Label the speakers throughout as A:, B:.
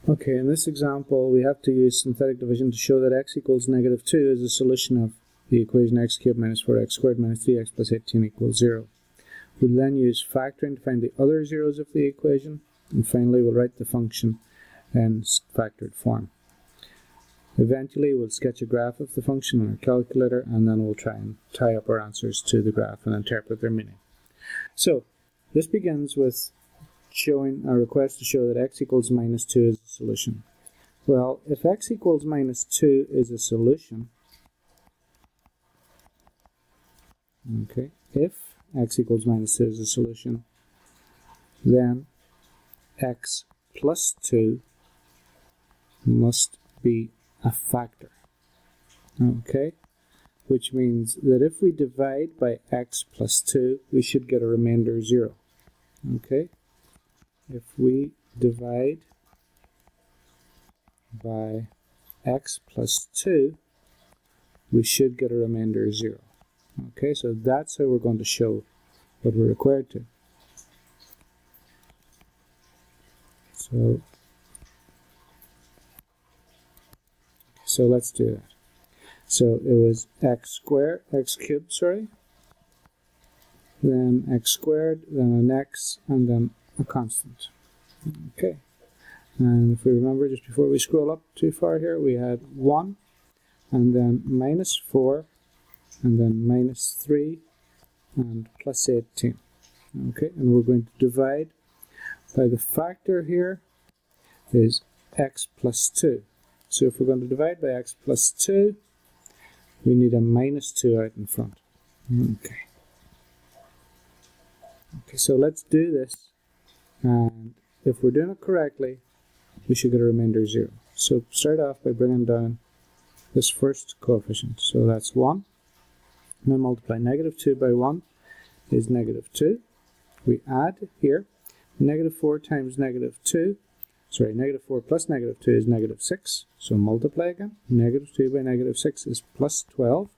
A: Okay, in this example, we have to use synthetic division to show that x equals negative 2 is a solution of the equation x cubed minus 4x squared minus 3x plus 18 equals 0. We'll then use factoring to find the other zeros of the equation, and finally we'll write the function in factored form. Eventually we'll sketch a graph of the function on our calculator, and then we'll try and tie up our answers to the graph and interpret their meaning. So, this begins with showing a request to show that x equals minus 2 is a solution. Well, if x equals minus 2 is a solution, okay, if x equals minus 2 is a solution, then x plus 2 must be a factor, okay, which means that if we divide by x plus 2, we should get a remainder 0, okay. If we divide by x plus 2, we should get a remainder 0. Okay, so that's how we're going to show what we're required to. So let's do that. So it was x cubed, then x squared, then an x, and then a constant. Okay, and if we remember, just before we scroll up too far here, we had 1, and then minus 4, and then minus 3, and plus 18. Okay, and we're going to divide by the factor here is x plus 2. So if we're going to divide by x plus 2, we need a minus 2 out in front. Okay. Okay, so let's do this. And if we're doing it correctly, we should get a remainder 0. So start off by bringing down this first coefficient. So that's 1. Now multiply negative 2 by 1 is negative 2. We add here, negative 4 times negative 2. Sorry, negative 4 plus negative 2 is negative 6. So multiply again. Negative 2 by negative 6 is plus 12.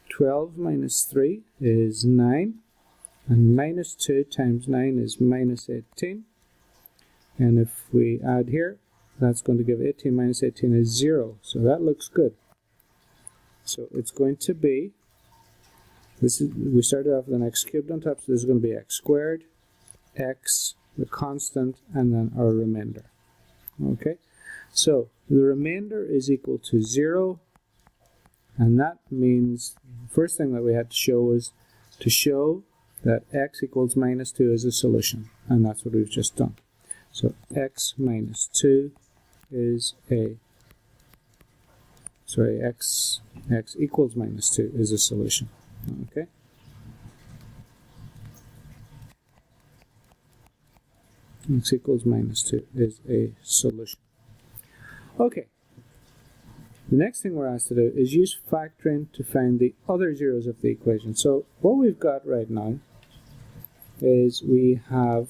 A: 12 minus 3 is 9. And minus 2 times 9 is minus 18. And if we add here, that's going to give 18 minus 18 is 0. So that looks good. So it's going to be, we started off with an x cubed on top, so this is going to be x squared, x, the constant, and then our remainder. Okay, so the remainder is equal to 0. And that means the first thing that we had to show was to show that x equals minus 2 is a solution, and that's what we've just done. So x minus 2 is x equals minus 2 is a solution. Okay. X equals minus 2 is a solution. Okay. The next thing we're asked to do is use factoring to find the other zeros of the equation. So what we've got right now is we have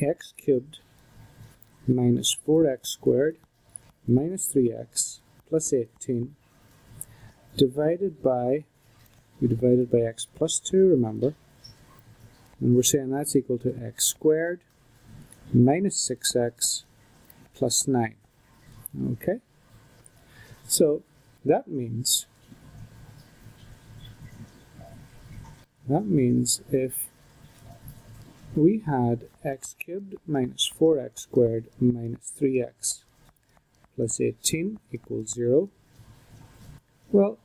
A: x cubed minus 4x squared minus 3x plus 18 divided by, we divided by x plus 2, remember, and we're saying that's equal to x squared minus 6x plus 9. Okay, so that means if we had x cubed minus 4x squared minus 3x plus 18 equals 0, well,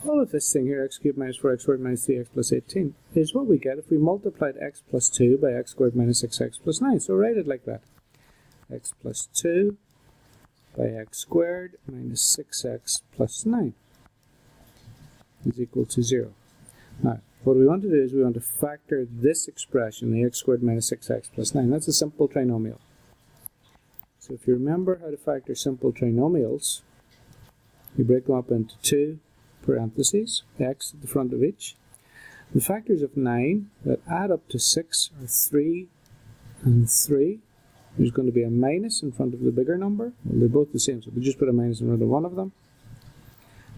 A: all of this thing here, x cubed minus 4x squared minus 3x plus 18, is what we get if we multiplied x plus 2 by x squared minus 6x plus 9. So write it like that. X plus 2 by x squared minus 6x plus 9 is equal to 0. Now, what we want to do is we want to factor this expression, the x squared minus 6x plus 9. That's a simple trinomial. So if you remember how to factor simple trinomials, you break them up into 2 parentheses, x at the front of each. The factors of 9 that add up to 6 are 3 and 3. There's going to be a minus in front of the bigger number. Well, they're both the same, so we just put a minus in front of one of them.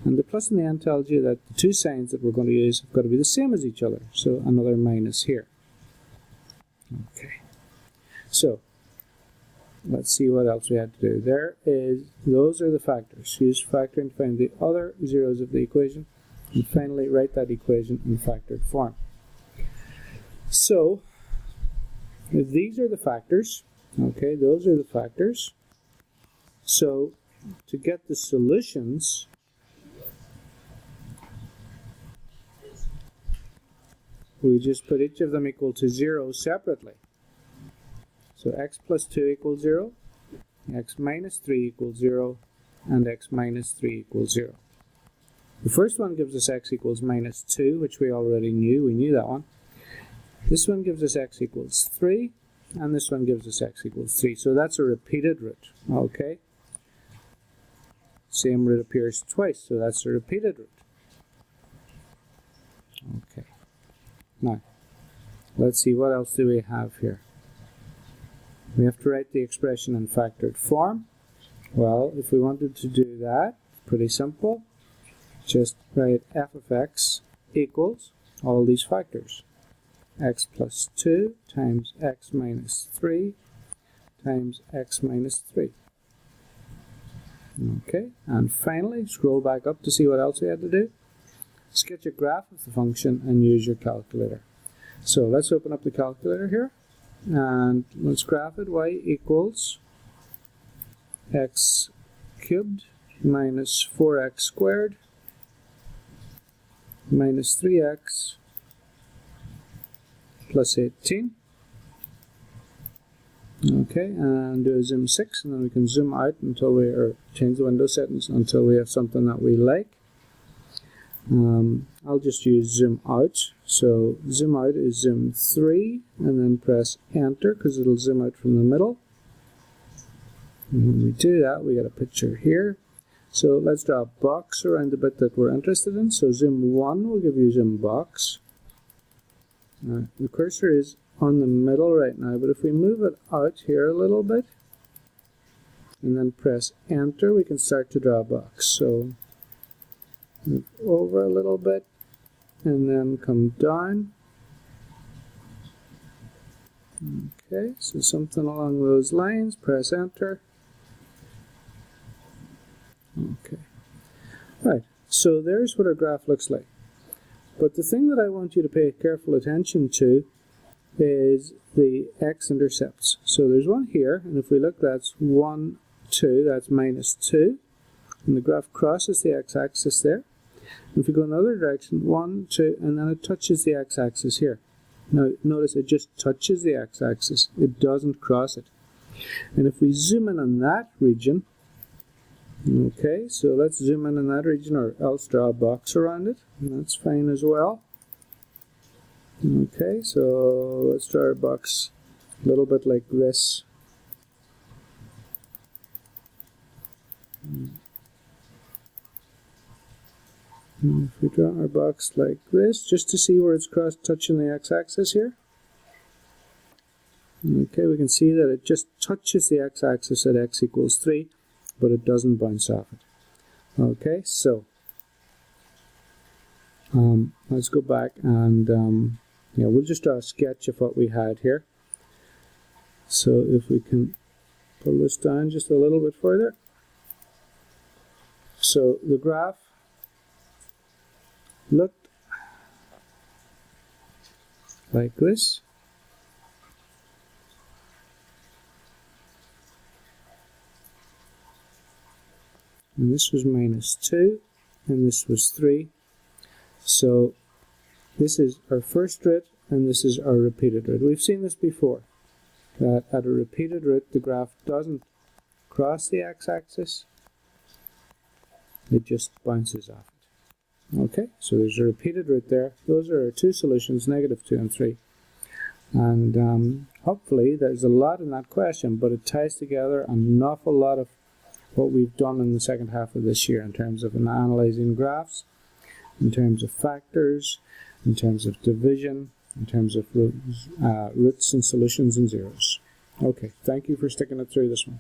A: And the plus and the n tells you that the two signs that we're going to use have got to be the same as each other, so another minus here. Okay, so let's see what else we had to do. Those are the factors. Use factoring to find the other zeros of the equation, and finally write that equation in factored form. So if these are the factors, okay, those are the factors. So to get the solutions, we just put each of them equal to 0 separately. So x plus 2 equals 0, x minus 3 equals 0, and x minus 3 equals 0. The first one gives us x equals minus 2, which we already knew. We knew that one. This one gives us x equals 3, and this one gives us x equals 3. So that's a repeated root, okay? Same root appears twice, so that's a repeated root. Okay. Now, let's see, what else do we have here? We have to write the expression in factored form. Well, if we wanted to do that, pretty simple. Just write f of x equals all these factors. X plus 2 times x minus 3 times x minus 3. Okay, and finally, scroll back up to see what else we had to do. Sketch a graph of the function and use your calculator. So let's open up the calculator here, and let's graph it. Y equals x cubed minus 4x squared minus 3x plus 18. Okay, and do a zoom 6, and then we can zoom out until or change the window settings until we have something that we like. I'll just use zoom out. So zoom out is zoom 3, and then press enter because it'll zoom out from the middle. And when we do that, we get a picture here. So let's draw a box around the bit that we're interested in. So zoom 1 will give you zoom box. The cursor is on the middle right now, but if we move it out here a little bit and then press enter, we can start to draw a box. So move over a little bit and then come down. Okay, so something along those lines, press enter. Okay, right, so there's what our graph looks like. But the thing that I want you to pay careful attention to is the x-intercepts. So there's one here, and if we look, that's 1, 2, that's minus 2. And the graph crosses the x-axis there. And if we go in the other direction, 1, 2, and then it touches the x-axis here. Now notice it just touches the x-axis. It doesn't cross it. And if we zoom in on that region, okay, so let's zoom in on that region, or else draw a box around it, and that's fine as well. Okay, so let's draw a box a little bit like this. And if we draw our box like this, just to see where it's touching the x-axis here. Okay, we can see that it just touches the x-axis at x equals 3, but it doesn't bounce off it. Okay, so let's go back and yeah, we'll just draw a sketch of what we had here. So if we can pull this down just a little bit further. So the graph looked like this. And this was minus 2, and this was 3. So this is our first root, and this is our repeated root. We've seen this before, that at a repeated root, the graph doesn't cross the x-axis, it just bounces off it. Okay, so there's a repeated root there. Those are our two solutions, negative 2 and 3. And hopefully there's a lot in that question, but it ties together an awful lot of what we've done in the second half of this year in terms of analyzing graphs, in terms of factors, in terms of division, in terms of roots and solutions and zeros. Okay, thank you for sticking it through this one.